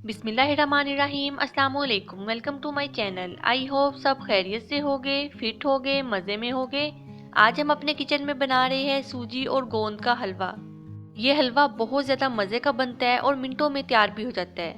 बिस्मिल्लाहिर्रहमानिर्रहीम। अस्सलाम वालेकुम। Welcome to my channel. I hope सब खैरियत से होगे, फिट होगे, मज़े में होगे। आज हम अपने किचन में बना रहे हैं सूजी और गोंद का हलवा। ये हलवा बहुत ज़्यादा मज़े का बनता है और मिनटों में तैयार भी हो जाता है।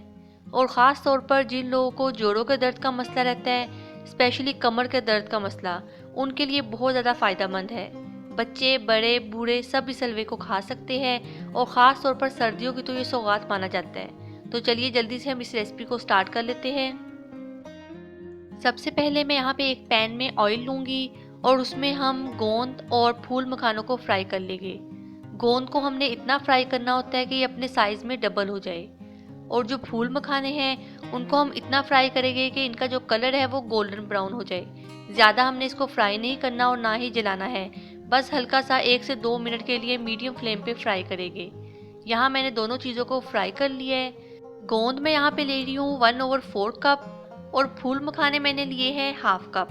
और ख़ास तौर पर जिन लोगों को जोड़ों के दर्द का मसला रहता है, स्पेशली कमर के दर्द का मसला, उनके लिए बहुत ज़्यादा फ़ायदेमंद है। बच्चे, बड़े, बूढ़े सब इस हलवे को खा सकते हैं और ख़ास तौर पर सर्दियों की तो ये सौगात माना जाता है। तो चलिए जल्दी से हम इस रेसिपी को स्टार्ट कर लेते हैं। सबसे पहले मैं यहाँ पे एक पैन में ऑयल लूँगी और उसमें हम गोंद और फूल मखानों को फ्राई कर लेंगे। गोंद को हमने इतना फ्राई करना होता है कि ये अपने साइज़ में डबल हो जाए, और जो फूल मखाने हैं उनको हम इतना फ्राई करेंगे कि इनका जो कलर है वो गोल्डन ब्राउन हो जाए। ज़्यादा हमने इसको फ्राई नहीं करना और ना ही जलाना है, बस हल्का सा 1 से 2 मिनट के लिए मीडियम फ्लेम पे फ्राई करेंगे। यहाँ मैंने दोनों चीज़ों को फ्राई कर लिया है। गोंद मैं यहाँ पे ले रही हूँ 1/4 कप और फूल मखाने मैंने लिए हैं हाफ कप।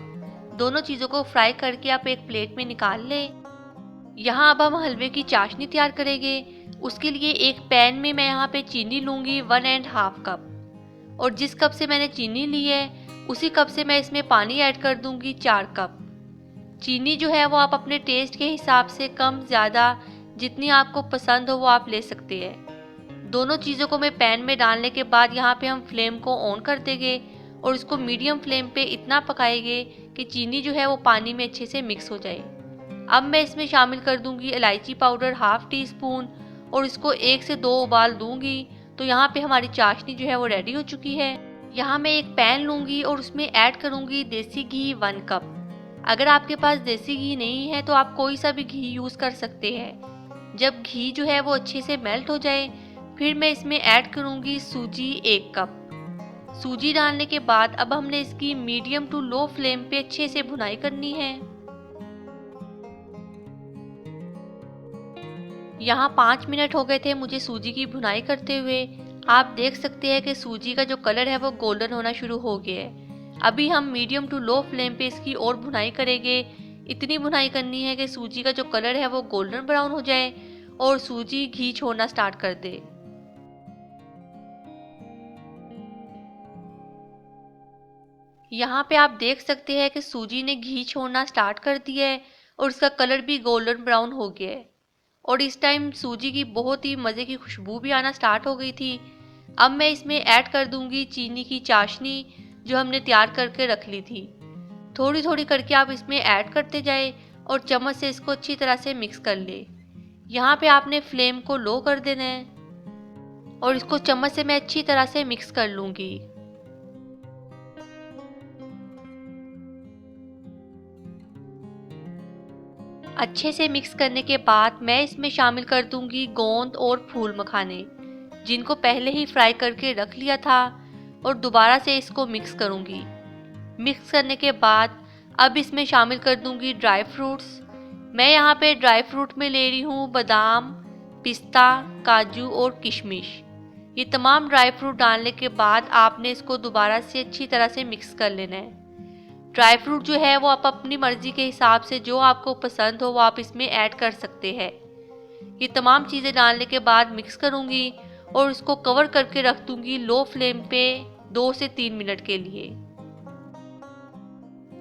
दोनों चीज़ों को फ्राई करके आप एक प्लेट में निकाल लें। यहाँ अब हम हलवे की चाशनी तैयार करेंगे। उसके लिए एक पैन में मैं यहाँ पे चीनी लूँगी 1.5 कप, और जिस कप से मैंने चीनी ली है उसी कप से मैं इसमें पानी ऐड कर दूँगी 4 कप। चीनी जो है वो आप अपने टेस्ट के हिसाब से कम ज़्यादा जितनी आपको पसंद हो वो आप ले सकते हैं। दोनों चीज़ों को मैं पैन में डालने के बाद यहाँ पे हम फ्लेम को ऑन कर देंगे और इसको मीडियम फ्लेम पे इतना पकाएंगे कि चीनी जो है वो पानी में अच्छे से मिक्स हो जाए। अब मैं इसमें शामिल कर दूंगी इलायची पाउडर हाफ टी स्पून और इसको 1 से 2 उबाल दूंगी। तो यहाँ पे हमारी चाशनी जो है वो रेडी हो चुकी है। यहाँ मैं एक पैन लूँगी और उसमें ऐड करूँगी देसी घी 1 कप। अगर आपके पास देसी घी नहीं है तो आप कोई सा भी घी यूज़ कर सकते हैं। जब घी जो है वो अच्छे से मेल्ट हो जाए फिर मैं इसमें ऐड करूँगी सूजी 1 कप। सूजी डालने के बाद अब हमने इसकी मीडियम टू लो फ्लेम पे अच्छे से भुनाई करनी है। यहाँ 5 मिनट हो गए थे मुझे सूजी की भुनाई करते हुए। आप देख सकते हैं कि सूजी का जो कलर है वो गोल्डन होना शुरू हो गया है। अभी हम मीडियम टू लो फ्लेम पे इसकी और भुनाई करेंगे। इतनी भुनाई करनी है कि सूजी का जो कलर है वो गोल्डन ब्राउन हो जाए और सूजी घी छोड़ना स्टार्ट कर दे। यहाँ पे आप देख सकते हैं कि सूजी ने घी छोड़ना स्टार्ट कर दिया है और इसका कलर भी गोल्डन ब्राउन हो गया है, और इस टाइम सूजी की बहुत ही मज़े की खुशबू भी आना स्टार्ट हो गई थी। अब मैं इसमें ऐड कर दूंगी चीनी की चाशनी जो हमने तैयार करके रख ली थी। थोड़ी थोड़ी करके आप इसमें ऐड करते जाए और चम्मच से इसको अच्छी तरह से मिक्स कर ले। यहाँ पे आपने फ्लेम को लो कर देना है और इसको चम्मच से मैं अच्छी तरह से मिक्स कर लूँगी। अच्छे से मिक्स करने के बाद मैं इसमें शामिल कर दूंगी गोंद और फूल मखाने जिनको पहले ही फ्राई करके रख लिया था, और दोबारा से इसको मिक्स करूंगी। मिक्स करने के बाद अब इसमें शामिल कर दूंगी ड्राई फ्रूट्स। मैं यहाँ पे ड्राई फ्रूट में ले रही हूँ बादाम, पिस्ता, काजू और किशमिश। ये तमाम ड्राई फ्रूट डालने के बाद आपने इसको दोबारा से अच्छी तरह से मिक्स कर लेना है। ड्राई फ्रूट जो है वो आप अपनी मर्ज़ी के हिसाब से जो आपको पसंद हो वो आप इसमें ऐड कर सकते हैं। ये तमाम चीज़ें डालने के बाद मिक्स करूँगी और इसको कवर करके रख दूँगी लो फ्लेम पे 2 से 3 मिनट के लिए।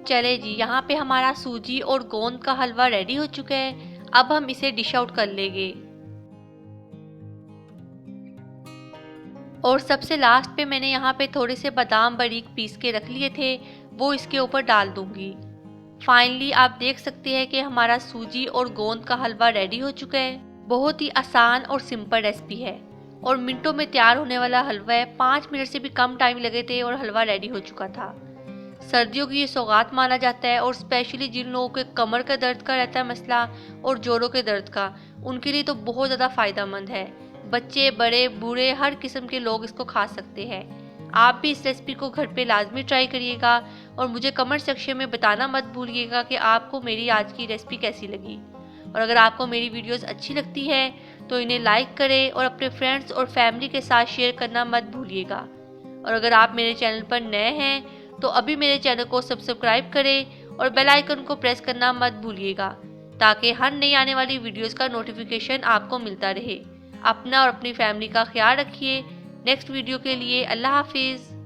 चले जी, यहाँ पे हमारा सूजी और गोंद का हलवा रेडी हो चुका है। अब हम इसे डिश आउट कर लेंगे। और सबसे लास्ट पे मैंने यहाँ पे थोड़े से बादाम बारीक पीस के रख लिए थे, वो इसके ऊपर डाल दूंगी। फाइनली आप देख सकते हैं कि हमारा सूजी और गोंद का हलवा रेडी हो चुका है। बहुत ही आसान और सिंपल रेसिपी है और मिनटों में तैयार होने वाला हलवा है। 5 मिनट से भी कम टाइम लगे थे और हलवा रेडी हो चुका था। सर्दियों की ये सौगात माना जाता है और स्पेशली जिन लोगों के कमर के दर्द का रहता है मसला और जोड़ों के दर्द का, उनके लिए तो बहुत ज़्यादा फ़ायदेमंद है। बच्चे, बड़े, बूढ़े हर किस्म के लोग इसको खा सकते हैं। आप भी इस रेसिपी को घर पे लाजमी ट्राई करिएगा और मुझे कमेंट सेक्शन में बताना मत भूलिएगा कि आपको मेरी आज की रेसिपी कैसी लगी। और अगर आपको मेरी वीडियोस अच्छी लगती है तो इन्हें लाइक करें और अपने फ्रेंड्स और फैमिली के साथ शेयर करना मत भूलिएगा। और अगर आप मेरे चैनल पर नए हैं तो अभी मेरे चैनल को सब्सक्राइब करें और बेल आइकन को प्रेस करना मत भूलिएगा ताकि हर नई आने वाली वीडियोस का नोटिफिकेशन आपको मिलता रहे। अपना और अपनी फैमिली का ख्याल रखिए। नेक्स्ट वीडियो के लिए अल्लाह हाफिज़।